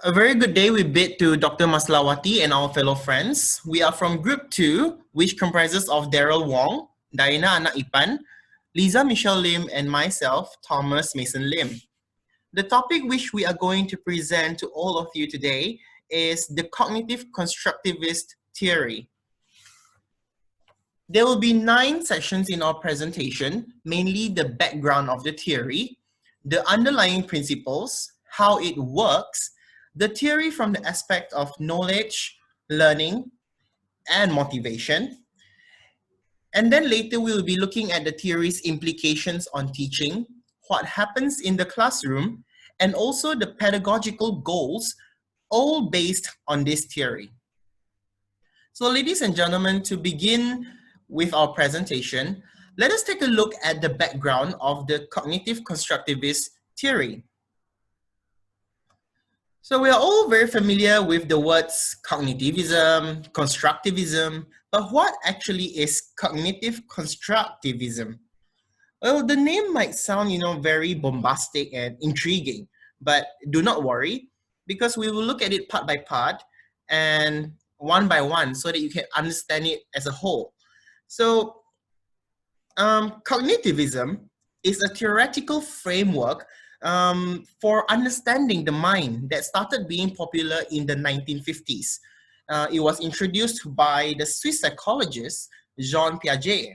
A very good day we bid to Dr. Maslawati and our fellow friends. We are from Group 2, which comprises of DARREL WONG, Diana ANAK IPAN, LIZA Michelle Lim, and myself, Thomas Mason Lim. The topic which we are going to present to all of you today is the cognitive constructivist theory. There will be 9 sections in our presentation, mainly the background of the theory, the underlying principles, how it works, the theory from the aspect of knowledge, learning, and motivation. And then later we will be looking at the theory's implications on teaching, what happens in the classroom, and also the pedagogical goals, all based on this theory. So ladies and gentlemen, to begin with our presentation, let us take a look at the background of the cognitive constructivist theory. So we are all very familiar with the words cognitivism, constructivism, but what actually is cognitive constructivism? Well, the name might sound, very bombastic and intriguing, but do not worry, because we will look at it part by part and one by one so that you can understand it as a whole. So cognitivism is a theoretical framework for understanding the mind that started being popular in the 1950s. It was introduced by the Swiss psychologist Jean Piaget.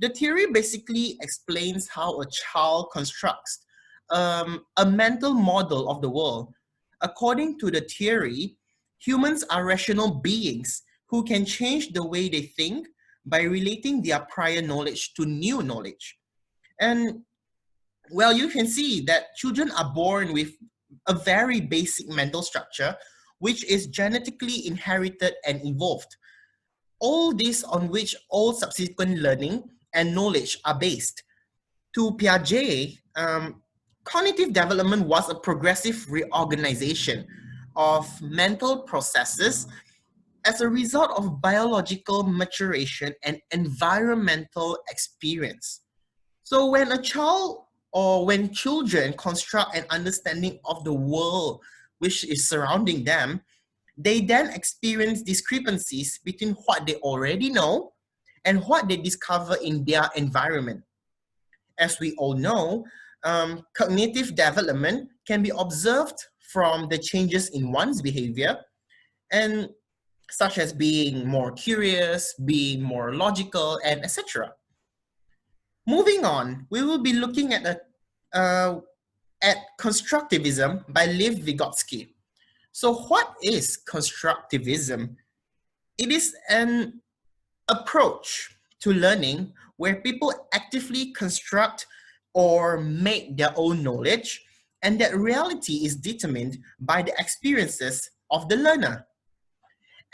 The theory basically explains how a child constructs a mental model of the world. According to the theory, humans are rational beings who can change the way they think by relating their prior knowledge to new knowledge. And well, you can see that children are born with a very basic mental structure, which is genetically inherited and evolved. All this on which all subsequent learning and knowledge are based. To Piaget, cognitive development was a progressive reorganization of mental processes as a result of biological maturation and environmental experience. So when a child or when children construct an understanding of the world which is surrounding them, they then experience discrepancies between what they already know and what they discover in their environment. As we all know, cognitive development can be observed from the changes in one's behavior, and such as being more curious, being more logical, and etc. Moving on, we will be looking at constructivism by Lev Vygotsky. So what is constructivism? It is an approach to learning where people actively construct or make their own knowledge, and that reality is determined by the experiences of the learner.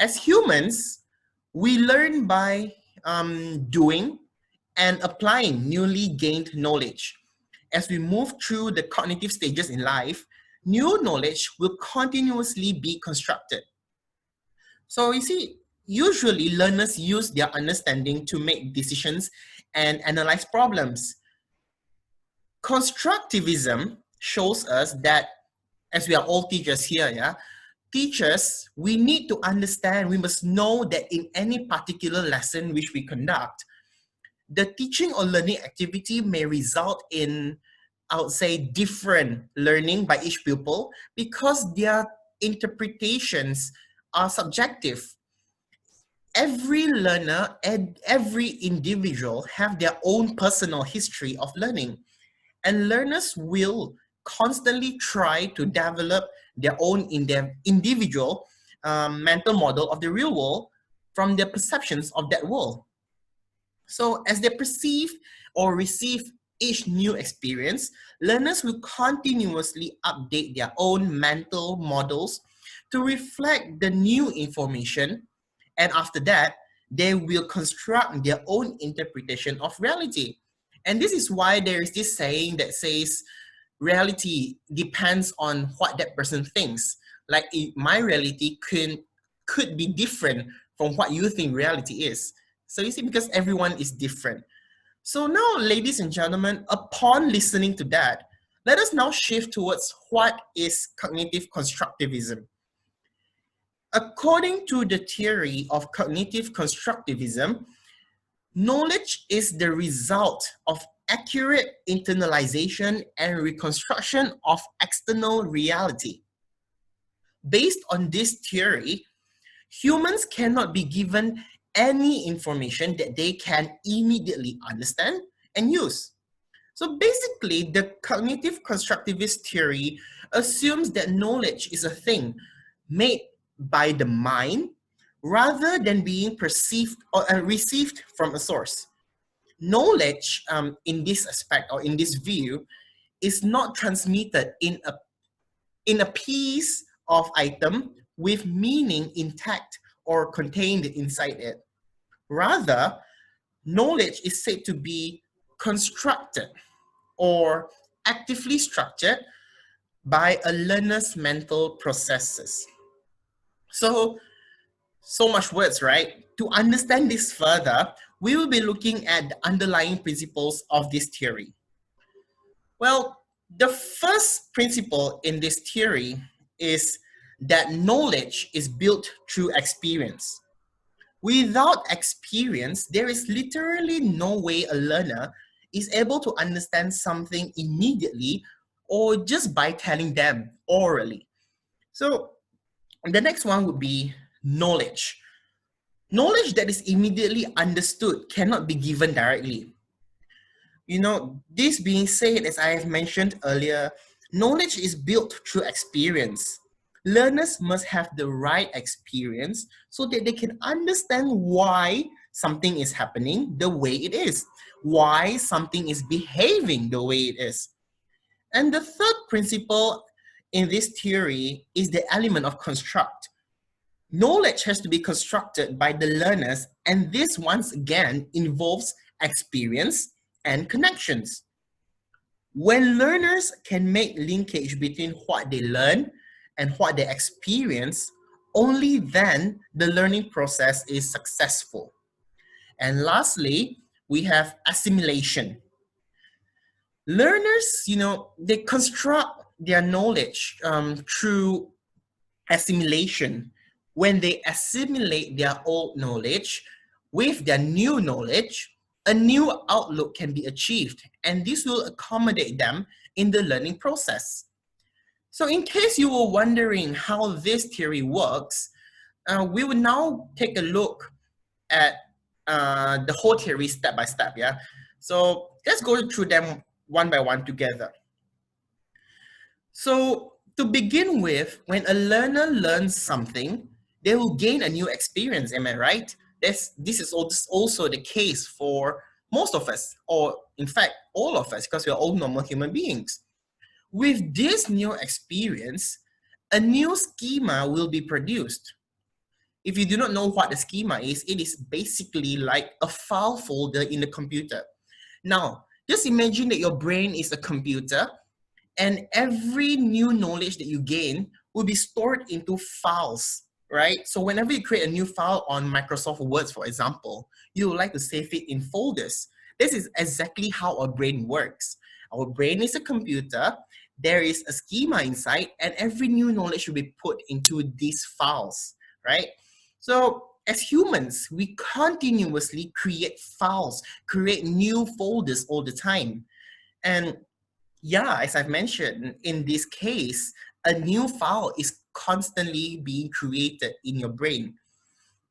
As humans, we learn by doing and applying newly gained knowledge. As we move through the cognitive stages in life, new knowledge will continuously be constructed. So you see, usually learners use their understanding to make decisions and analyze problems. Constructivism shows us that, as we are all teachers here, teachers, we need to understand, we must know that in any particular lesson which we conduct, the teaching or learning activity may result in, I would say, different learning by each pupil because their interpretations are subjective. Every learner and every individual have their own personal history of learning, and learners will constantly try to develop their own individual mental model of the real world from their perceptions of that world. So as they perceive or receive each new experience, learners will continuously update their own mental models to reflect the new information, and after that, they will construct their own interpretation of reality. And this is why there is this saying that says, reality depends on what that person thinks. Like my reality could be different from what you think reality is. So you see, because everyone is different. So now, ladies and gentlemen, upon listening to that, Let us now shift towards what is cognitive constructivism. According to the theory of cognitive constructivism, knowledge is the result of accurate internalization and reconstruction of external reality. Based on this theory, humans cannot be given any information that they can immediately understand and use. So basically, the cognitive constructivist theory assumes that knowledge is a thing made by the mind rather than being perceived or received from a source. Knowledge, in this aspect or in this view, is not transmitted in a piece of item with meaning intact or contained inside it. Rather, knowledge is said to be constructed or actively structured by a learner's mental processes. So much words, right? To understand this further, we will be looking at the underlying principles of this theory. Well, the first principle in this theory is that knowledge is built through experience. Without experience, there is literally no way a learner is able to understand something immediately or just by telling them orally. So the next one would be knowledge. Knowledge that is immediately understood cannot be given directly. You know, this being said, as I have mentioned earlier, knowledge is built through experience. Learners must have the right experience so that they can understand why something is happening the way it is, why something is behaving the way it is. And the third principle in this theory is the element of construct. Knowledge has to be constructed by the learners, and this once again involves experience and connections. When learners can make linkage between what they learn and what they experience, only then the learning process is successful. And lastly, we have assimilation. Learners, you know, they construct their knowledge through assimilation. When they assimilate their old knowledge with their new knowledge, a new outlook can be achieved, and this will accommodate them in the learning process. So in case you were wondering how this theory works, we will now take a look at the whole theory step by step, yeah? So let's go through them one by one together. So to begin with, when a learner learns something, they will gain a new experience, am I right? This is also the case for most of us, or in fact, all of us, because we are all normal human beings. With this new experience, a new schema will be produced. If you do not know what a schema is, it is basically like a file folder in the computer. Now, just imagine that your brain is a computer, and every new knowledge that you gain will be stored into files, right? So whenever you create a new file on Microsoft Word, for example, you would like to save it in folders. This is exactly how our brain works. Our brain is a computer, there is a schema inside, and every new knowledge will be put into these files, right? So as humans, we continuously create files, create new folders all the time. And yeah, as I've mentioned, in this case, a new file is constantly being created in your brain.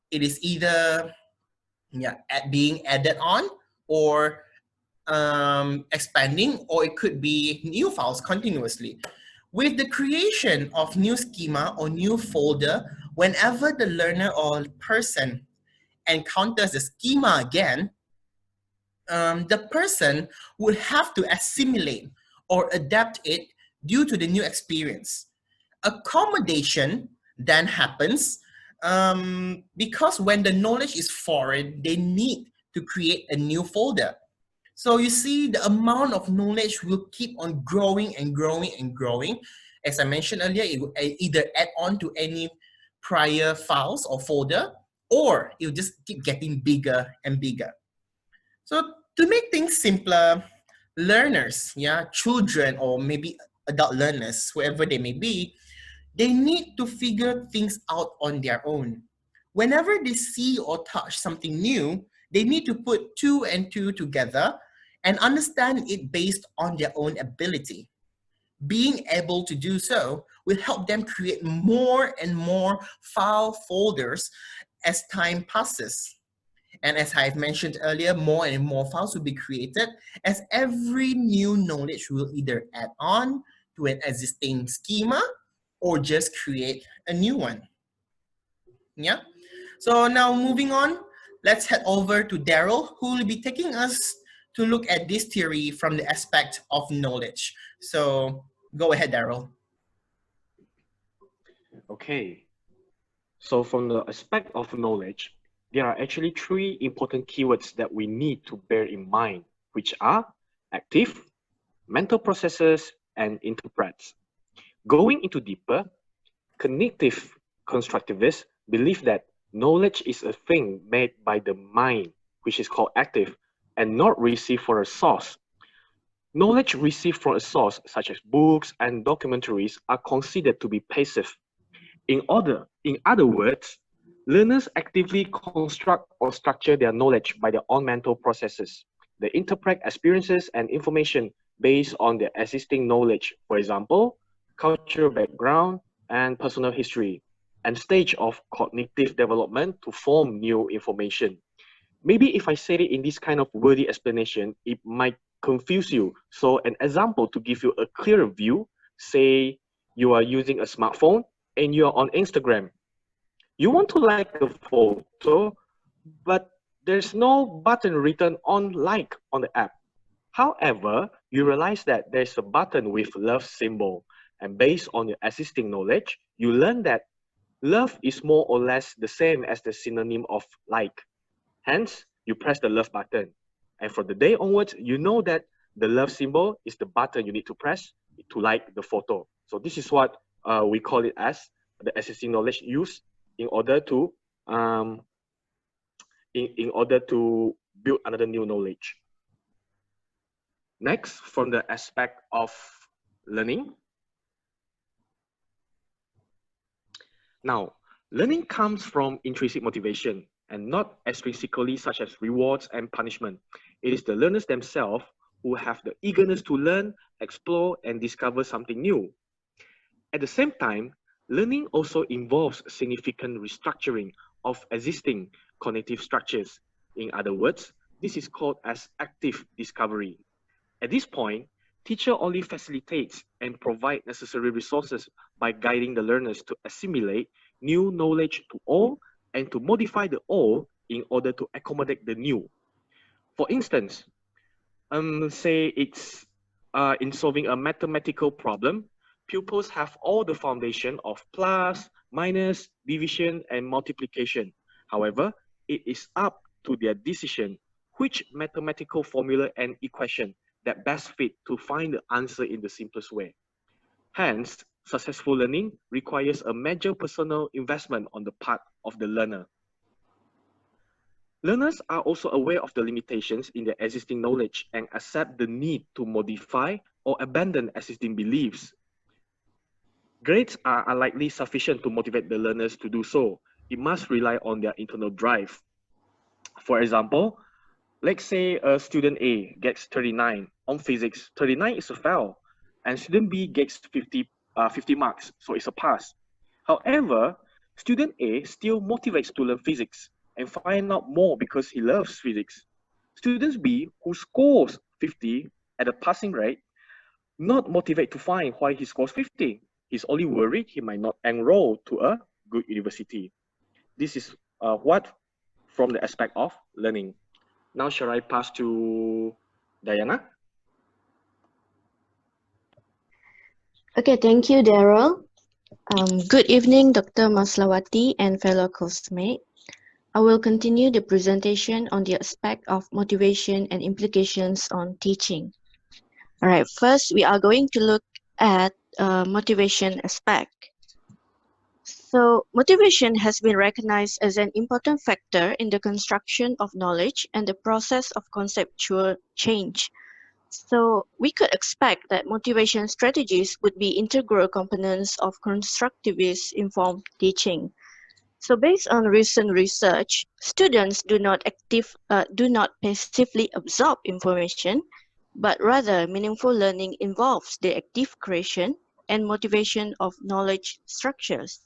It is either being added on or expanding, or it could be new files continuously. With the creation of new schema or new folder, whenever the learner or person encounters the schema again, the person would have to assimilate or adapt it due to the new experience. Accommodation then happens because when the knowledge is foreign, they need to create a new folder. So you see, the amount of knowledge will keep on growing and growing and growing. As I mentioned earlier, it will either add on to any prior files or folder, or it will just keep getting bigger and bigger. So to make things simpler, learners, yeah, children or maybe adult learners, whoever they may be, they need to figure things out on their own. Whenever they see or touch something new, they need to put two and two together and understand it based on their own ability. Being able to do so will help them create more and more file folders as time passes. And as I've mentioned earlier, more and more files will be created as every new knowledge will either add on to an existing schema or just create a new one. Yeah. So now moving on, let's head over to Darrell, who will be taking us to look at this theory from the aspect of knowledge. So go ahead, Darrell. Okay, so from the aspect of knowledge, there are actually three important keywords that we need to bear in mind, which are active, mental processes, and interprets. Going into deeper, cognitive constructivists believe that knowledge is a thing made by the mind, which is called active, and not received from a source. Knowledge received from a source, such as books and documentaries, are considered to be passive. In other words, learners actively construct or structure their knowledge by their own mental processes. They interpret experiences and information based on their existing knowledge, for example, cultural background and personal history, and stage of cognitive development to form new information. Maybe if I say it in this kind of wordy explanation, it might confuse you. So an example to give you a clearer view, say you are using a smartphone and you're on Instagram. You want to like a photo, but there's no button written on like on the app. However, you realize that there's a button with love symbol, and based on your existing knowledge, you learn that love is more or less the same as the synonym of like. Hence, you press the love button. And from the day onwards, you know that the love symbol is the button you need to press to like the photo. So this is what we call it as the existing knowledge used in order to in order to build another new knowledge. Next, from the aspect of learning. Now, learning comes from intrinsic motivation and not extrinsically, such as rewards and punishment. It is the learners themselves who have the eagerness to learn, explore, and discover something new. At the same time, learning also involves significant restructuring of existing cognitive structures. In other words, this is called as active discovery. At this point, teacher only facilitates and provide necessary resources by guiding the learners to assimilate new knowledge to all and to modify the old in order to accommodate the new. For instance, say it's in solving a mathematical problem, pupils have all the foundation of plus, minus, division, and multiplication. However, it is up to their decision which mathematical formula and equation that best fit to find the answer in the simplest way. Hence, successful learning requires a major personal investment on the part of the learner. Learners are also aware of the limitations in their existing knowledge and accept the need to modify or abandon existing beliefs. Grades are unlikely sufficient to motivate the learners to do so. It must rely on their internal drive. For example, let's say student A gets 39 on physics. 39 is a fail, and student B gets 50 marks, so it's a pass. However, student A still motivates to learn physics and find out more because he loves physics. Student B, who scores 50 at a passing rate, not motivated to find why he scores 50. He's only worried he might not enroll to a good university. This is what from the aspect of learning. Now, shall I pass to Diana? Okay, thank you, Darrell. Good evening, Dr. MASLAWATI and fellow classmates. I will continue the presentation on the aspect of motivation and implications on teaching. All right, first we are going to look at motivation aspect. So motivation has been recognized as an important factor in the construction of knowledge and the process of conceptual change. So we could expect that motivation strategies would be integral components of constructivist informed teaching. So based on recent research, students do not passively absorb information, but rather meaningful learning involves the active creation and motivation of knowledge structures.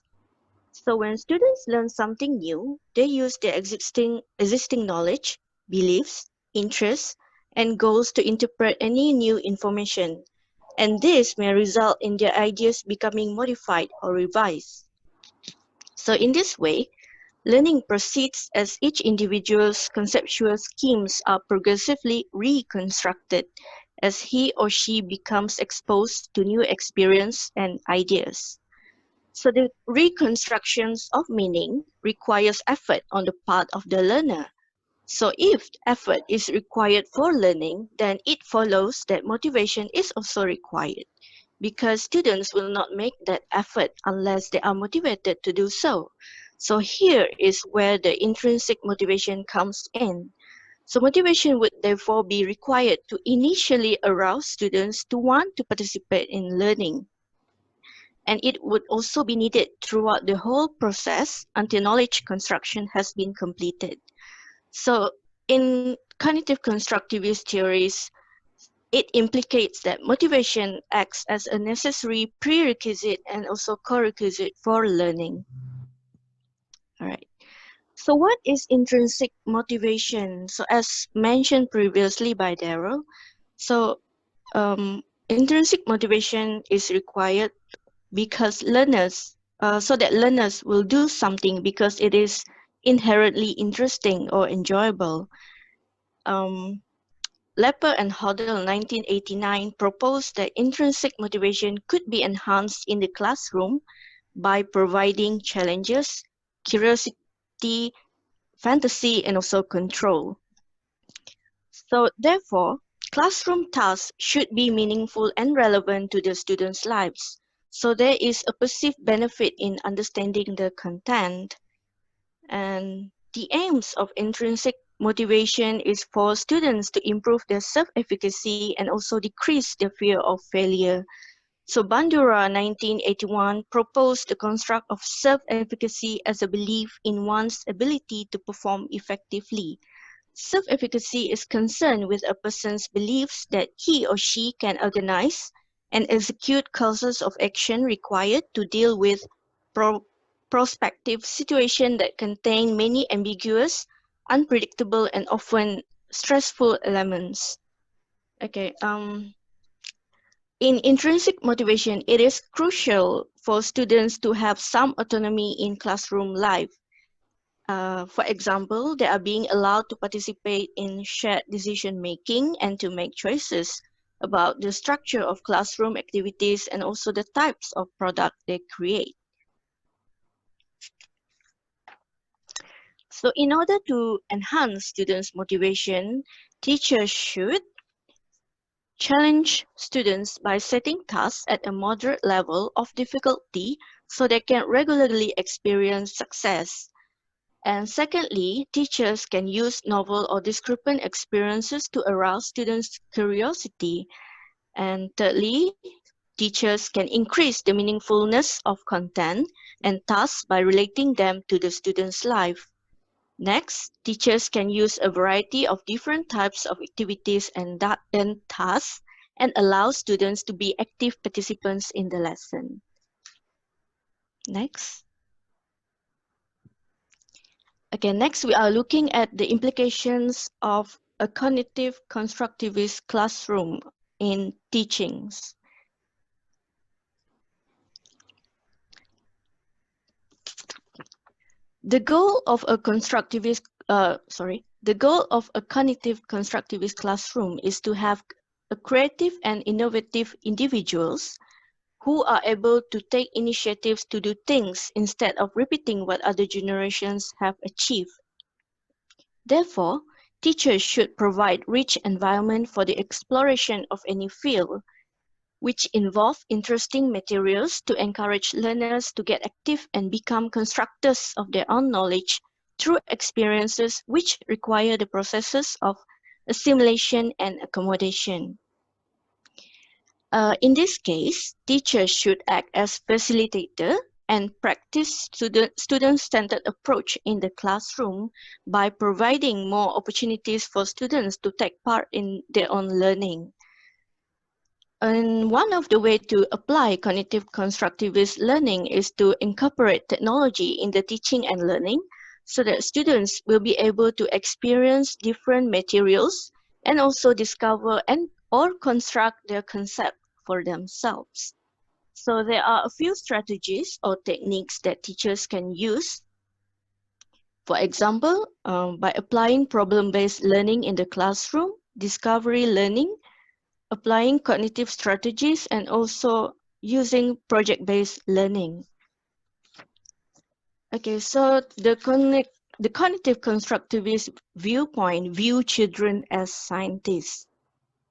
So when students learn something new, they use their existing knowledge, beliefs, interests, and goals to interpret any new information, and this may result in their ideas becoming modified or revised. So in this way, learning proceeds as each individual's conceptual schemes are progressively reconstructed as he or she becomes exposed to new experience and ideas. So the reconstructions of meaning requires effort on the part of the learner. So if effort is required for learning, then it follows that motivation is also required, because students will not make that effort unless they are motivated to do so. So here is where the intrinsic motivation comes in. So motivation would therefore be required to initially arouse students to want to participate in learning. And it would also be needed throughout the whole process until knowledge construction has been completed. So in cognitive constructivist theories, it implicates that motivation acts as a necessary prerequisite and also co-requisite for learning. All right. So what is intrinsic motivation? So as mentioned previously by Darrell, so intrinsic motivation is required because so that learners will do something because it is inherently interesting or enjoyable. Lepper and Hodel 1989 proposed that intrinsic motivation could be enhanced in the classroom by providing challenges, curiosity, fantasy, and also control. So therefore, classroom tasks should be meaningful and relevant to the students' lives. So there is a perceived benefit in understanding the content. And the aims of intrinsic motivation is for students to improve their self-efficacy and also decrease their fear of failure. So Bandura 1981 proposed the construct of self-efficacy as a belief in one's ability to perform effectively. Self-efficacy is concerned with a person's beliefs that he or she can organize and execute courses of action required to deal with prospective situations that contain many ambiguous, unpredictable, and often stressful elements. Okay. In intrinsic motivation, it is crucial for students to have some autonomy in classroom life. For example, they are being allowed to participate in shared decision-making and to make choices about the structure of classroom activities and also the types of product they create. So in order to enhance students' motivation, teachers should challenge students by setting tasks at a moderate level of difficulty so they can regularly experience success. And secondly, teachers can use novel or discrepant experiences to arouse students' curiosity. And thirdly, teachers can increase the meaningfulness of content and tasks by relating them to the student's life. Next, teachers can use a variety of different types of activities and tasks and allow students to be active participants in the lesson. Next. Okay, next we are looking at the implications of a cognitive constructivist classroom in teachings. The goal of a cognitive constructivist classroom is to have a creative and innovative individuals who are able to take initiatives to do things instead of repeating what other generations have achieved. Therefore, teachers should provide rich environment for the exploration of any field, which involve interesting materials to encourage learners to get active and become constructors of their own knowledge through experiences which require the processes of assimilation and accommodation. In this case, teachers should act as facilitator and practice student-centered approach in the classroom by providing more opportunities for students to take part in their own learning. And one of the ways to apply cognitive constructivist learning is to incorporate technology in the teaching and learning so that students will be able to experience different materials and also discover and or construct their concept for themselves. So there are a few strategies or techniques that teachers can use. For example, by applying problem-based learning in the classroom, discovery learning, applying cognitive strategies, and also using project-based learning. Okay, so the cognitive constructivist viewpoint view children as scientists,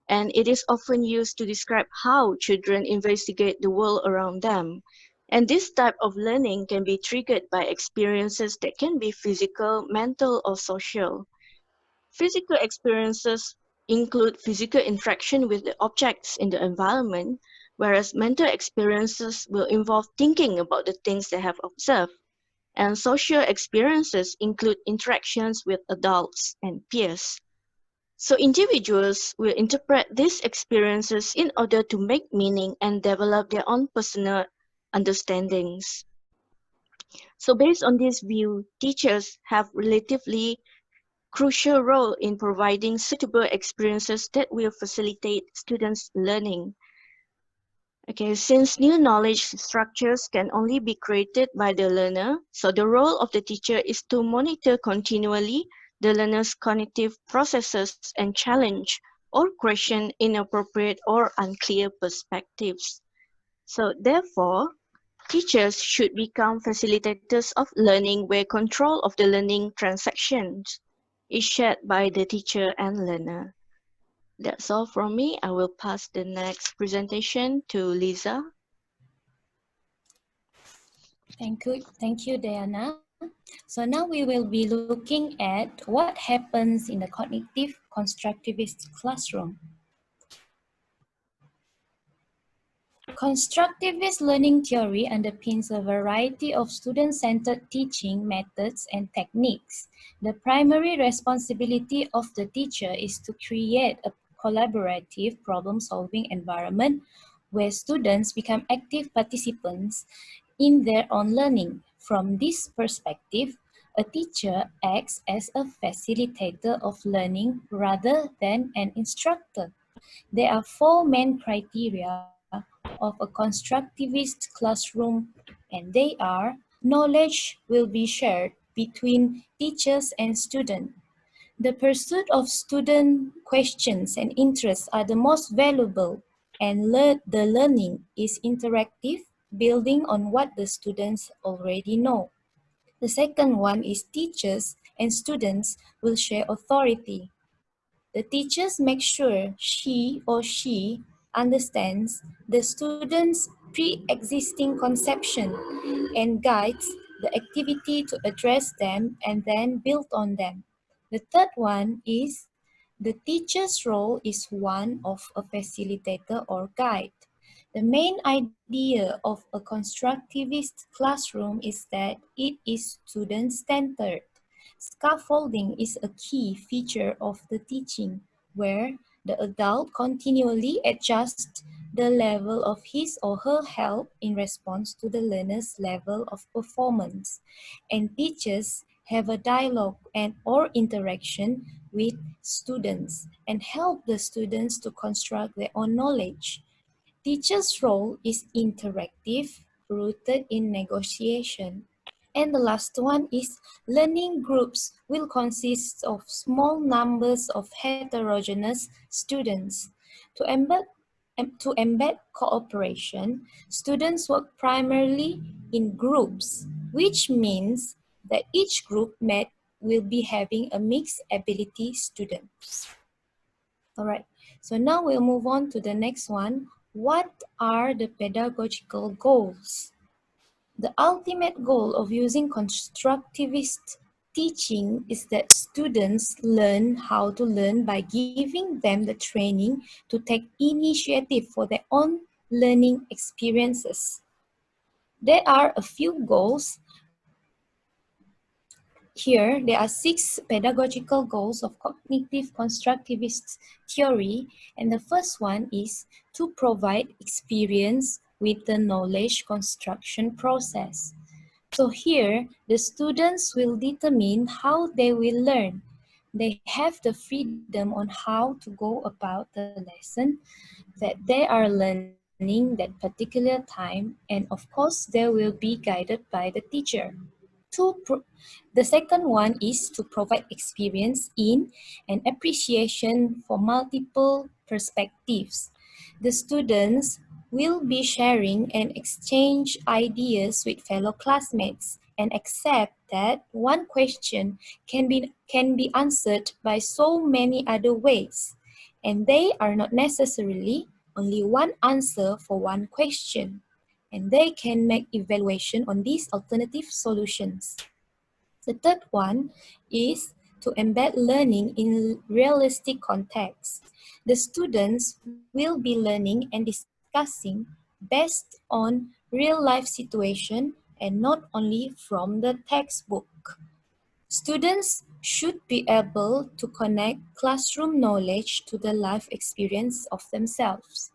and it is often used to describe how children investigate the world around them. And this type of learning can be triggered by experiences that can be physical, mental, or social. Physical experiences include physical interaction with the objects in the environment, whereas mental experiences will involve thinking about the things they have observed. And social experiences include interactions with adults and peers. So individuals will interpret these experiences in order to make meaning and develop their own personal understandings. So based on this view, teachers have relatively crucial role in providing suitable experiences that will facilitate students' learning. Okay, since new knowledge structures can only be created by the learner, so the role of the teacher is to monitor continually the learner's cognitive processes and challenge or question inappropriate or unclear perspectives. So therefore, teachers should become facilitators of learning where control of the learning transactions is shared by the teacher and learner. That's all from me. I will pass the next presentation to Liza. Thank you, Diana. So now we will be looking at what happens in the cognitive constructivist classroom. Constructivist learning theory underpins a variety of student-centered teaching methods and techniques. The primary responsibility of the teacher is to create a collaborative problem-solving environment where students become active participants in their own learning. From this perspective, a teacher acts as a facilitator of learning rather than an instructor. There are four main criteria of a constructivist classroom, and they are: knowledge will be shared between teachers and students. The pursuit of student questions and interests are the most valuable, and the learning is interactive, building on what the students already know. The second one is teachers and students will share authority. The teachers make sure she understands the students' pre-existing conception and guides the activity to address them and then build on them. The third one is the teacher's role is one of a facilitator or guide. The main idea of a constructivist classroom is that it is student-centered. Scaffolding is a key feature of the teaching, where the adult continually adjusts the level of his or her help in response to the learner's level of performance, and teachers have a dialogue and or interaction with students and help the students to construct their own knowledge. Teachers' role is interactive, rooted in negotiation. And the last one is learning groups will consist of small numbers of heterogeneous students. To embed cooperation, students work primarily in groups, which means that each group will be having a mixed ability students. All right, so now we'll move on to the next one. What are the pedagogical goals? The ultimate goal of using constructivist teaching is that students learn how to learn by giving them the training to take initiative for their own learning experiences. There are a few goals. Here, there are 6 pedagogical goals of cognitive constructivist theory, and the first one is to provide experience with the knowledge construction process. So here, the students will determine how they will learn. They have the freedom on how to go about the lesson that they are learning that particular time, and of course, they will be guided by the teacher. The second one is to provide experience in and appreciation for multiple perspectives. The students will be sharing and exchange ideas with fellow classmates and accept that one question can be answered by so many other ways, and they are not necessarily only one answer for one question, and they can make evaluation on these alternative solutions. The third one is to embed learning in realistic context. The students will be learning and discussing based on real life situation and not only from the textbook. Students should be able to connect classroom knowledge to the life experience of themselves.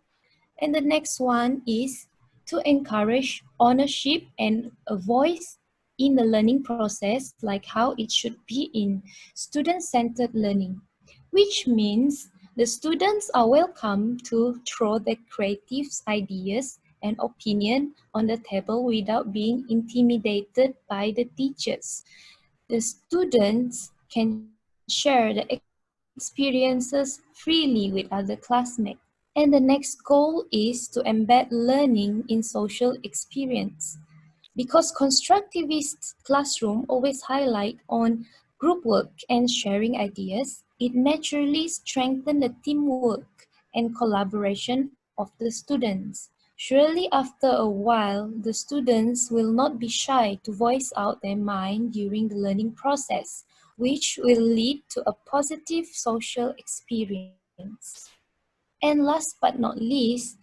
And the next one is to encourage ownership and a voice in the learning process, like how it should be in student-centered learning, which means the students are welcome to throw their creative ideas and opinion on the table without being intimidated by the teachers. The students can share the experiences freely with other classmates. And the next goal is to embed learning in social experience. Because constructivist classroom always highlight on group work and sharing ideas, it naturally strengthens the teamwork and collaboration of the students. Surely after a while, the students will not be shy to voice out their mind during the learning process, which will lead to a positive social experience. And last but not least,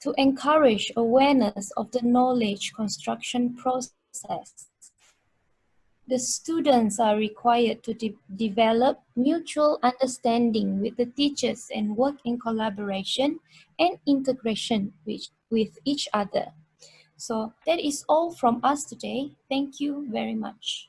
to encourage awareness of the knowledge construction process. The students are required to develop mutual understanding with the teachers and work in collaboration and integration with each other. So that is all from us today. Thank you very much.